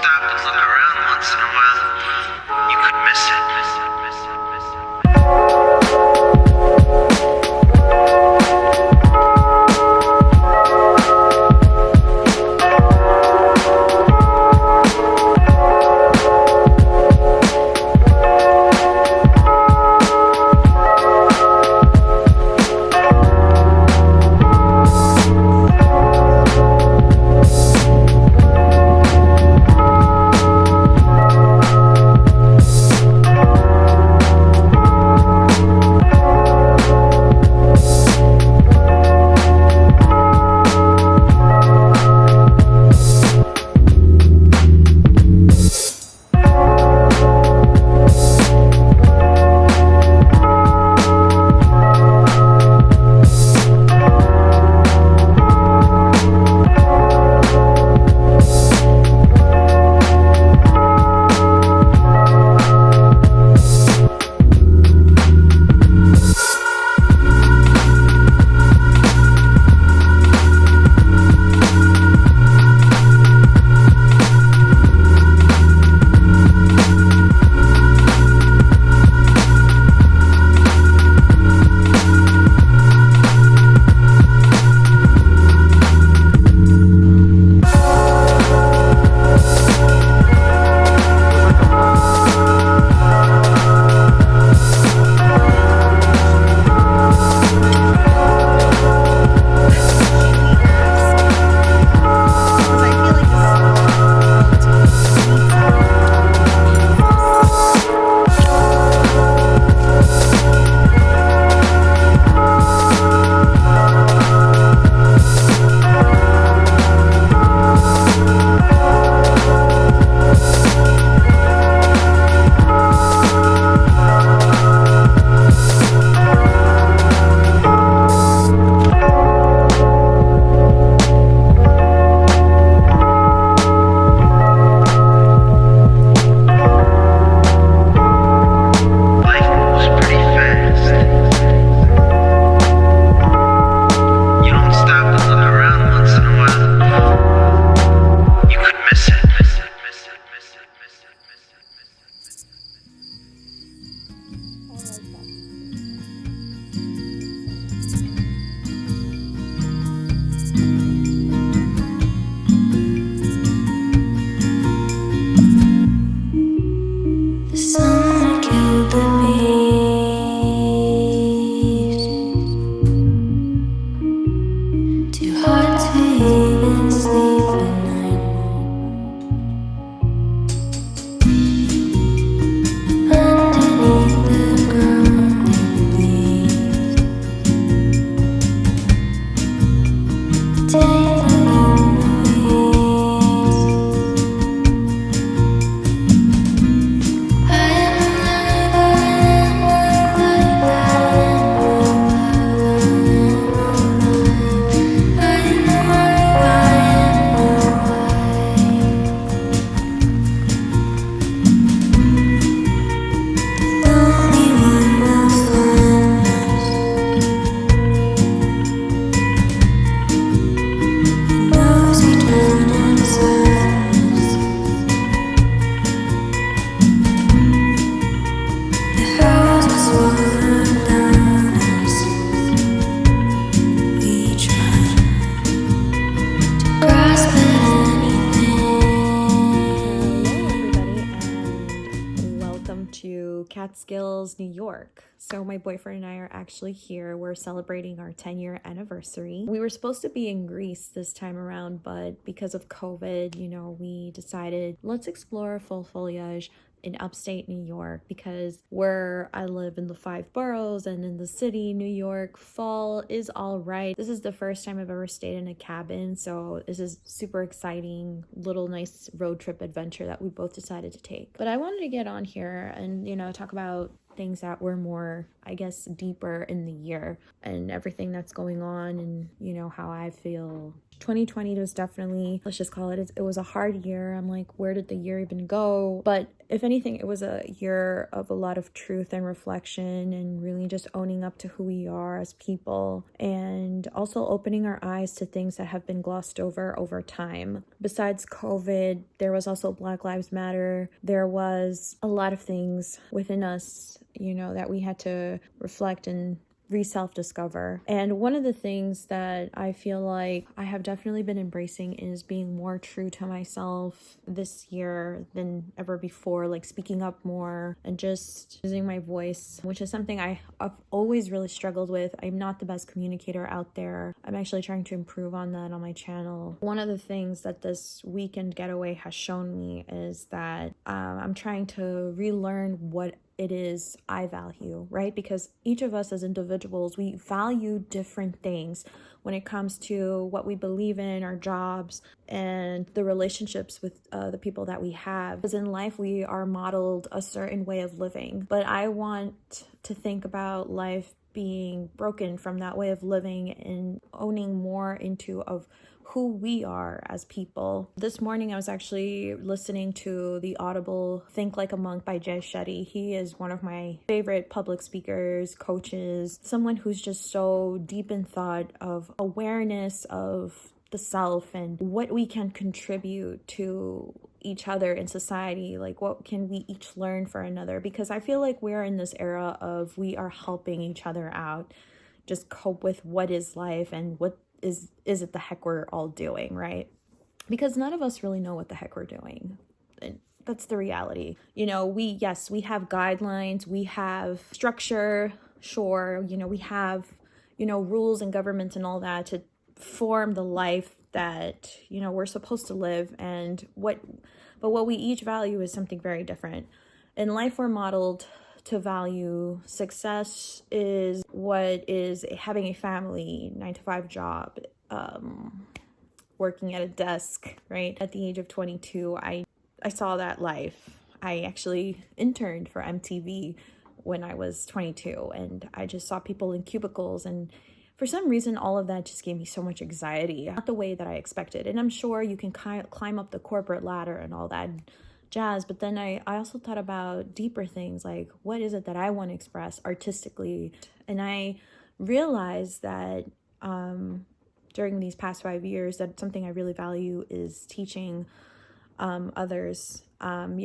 stop and look around once in a while, you could miss it. Catskills, New York. So my boyfriend and I are actually here. We're celebrating our 10-year anniversary. We were supposed to be in Greece this time around, but because of COVID, we decided let's explore full foliage in upstate New York, because where I live in the 5 boroughs and in the city, New York, fall is all right. This is the first time I've ever stayed in a cabin, so this is super exciting little nice road trip adventure that we both decided to take. But I wanted to get on here and talk about things that were more, I guess, deeper in the year and everything that's going on, and how I feel 2020 was definitely, let's just call it, it was a hard year. I'm like, where did the year even go? But if anything, it was a year of a lot of truth and reflection and really just owning up to who we are as people, and also opening our eyes to things that have been glossed over time. Besides COVID, there was also Black Lives Matter. There was a lot of things within us, that we had to reflect and self-discover. And one of the things that I feel like I have definitely been embracing is being more true to myself this year than ever before, like speaking up more and just using my voice, which is something I've always really struggled with. I'm not the best communicator out there. I'm actually trying to improve on that on my channel. One of the things that this weekend getaway has shown me is that I'm trying to relearn what it is I value, right? Because each of us as individuals, we value different things when it comes to what we believe in, our jobs, and the relationships with the people that we have. Because in life, we are modeled a certain way of living. But I want to think about life being broken from that way of living and owning more into of who we are as people. This morning I was actually listening to the Audible Think Like a Monk by Jay Shetty. He is one of my favorite public speakers, coaches, someone who's just so deep in thought of awareness of the self and what we can contribute to each other in society, like what can we each learn for another, because I feel like we're in this era of we are helping each other out just cope with what is life and what is it the heck we're all doing, right? Because none of us really know what the heck we're doing. And that's the reality. We have guidelines, we have structure, sure, we have rules and governments and all that to form the life that we're supposed to live, and what we each value is something very different. In life, we're modeled to value success is what is having a family, 9-to-5 job, working at a desk, right? At the age of 22, I saw that life. I actually interned for MTV when I was 22, and I just saw people in cubicles, and for some reason, all of that just gave me so much anxiety, not the way that I expected. And I'm sure you can climb up the corporate ladder and all that jazz, but then I also thought about deeper things, like what is it that I want to express artistically? And I realized that during these past 5 years, that something I really value is teaching others. I'm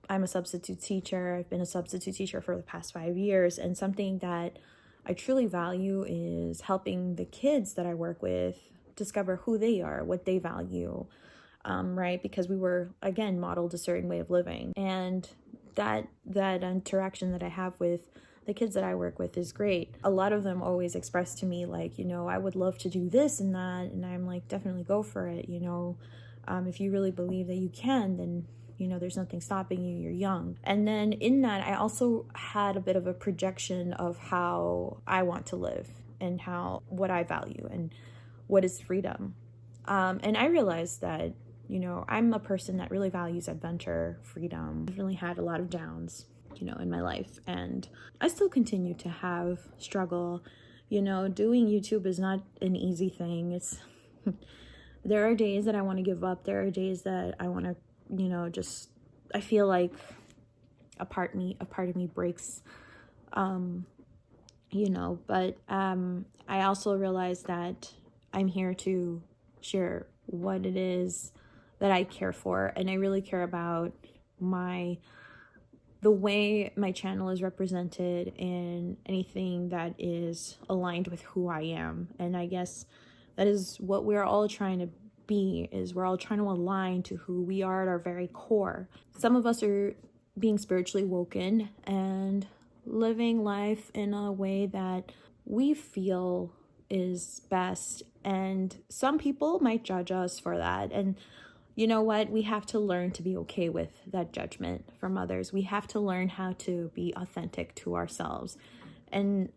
a substitute teacher. I've been a substitute teacher for the past 5 years, and something that I truly value is helping the kids that I work with discover who they are, what they value, right? Because we were, again, modeled a certain way of living. And that interaction that I have with the kids that I work with is great. A lot of them always express to me like, I would love to do this and that. And I'm like, definitely go for it. If you really believe that you can, then there's nothing stopping you. You're young. And then in that, I also had a bit of a projection of how I want to live and what I value and what is freedom. And I realized that, I'm a person that really values adventure, freedom. I've really had a lot of downs, in my life, and I still continue to have struggle. Doing YouTube is not an easy thing. There are days that I want to give up. There are days that I want to I feel like a part of me breaks, but I also realize that I'm here to share what it is that I care for, and I really care about the way my channel is represented in anything that is aligned with who I am. And I guess that is what we're all trying to be, is we're all trying to align to who we are at our very core. Some of us are being spiritually woken and living life in a way that we feel is best, and some people might judge us for that. And you know what? We have to learn to be okay with that judgment from others. We have to learn how to be authentic to ourselves, and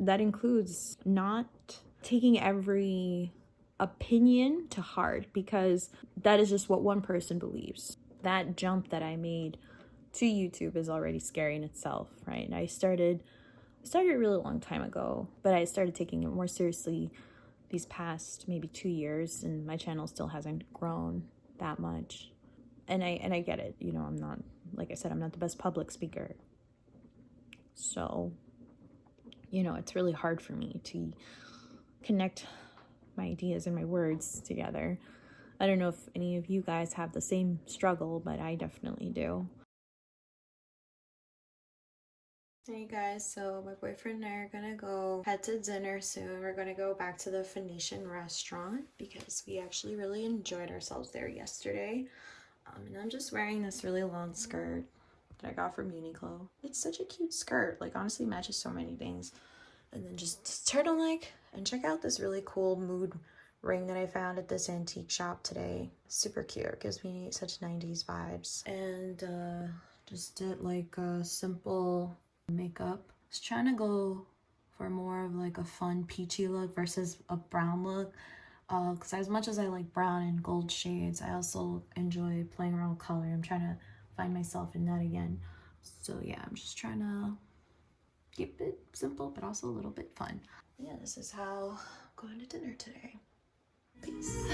that includes not taking every opinion to heart, because that is just what one person believes. That jump that I made to YouTube is already scary in itself, right? And I started a really long time ago, but I started taking it more seriously these past maybe 2 years, and my channel still hasn't grown that much. And I get it, you know, I'm not, like I said, I'm not the best public speaker. So, you know, it's really hard for me to connect my ideas and my words together. I don't know if any of you guys have the same struggle, but I definitely do. Hey guys, so my boyfriend and I are gonna go head to dinner soon. We're gonna go back to the Phoenician restaurant because we actually really enjoyed ourselves there yesterday. And I'm just wearing this really long skirt that I got from Uniqlo. It's such a cute skirt, like honestly matches so many things. And then just this turtleneck, and check out this really cool mood ring that I found at this antique shop today. Super cute, it gives me such 90s vibes. And just did like a simple makeup. I was trying to go for more of like a fun peachy look versus a brown look. Because as much as I like brown and gold shades, I also enjoy playing around with color. I'm trying to find myself in that again. So yeah, I'm just trying to keep it simple, but also a little bit fun. Yeah, this is how I'm going to dinner today. Peace.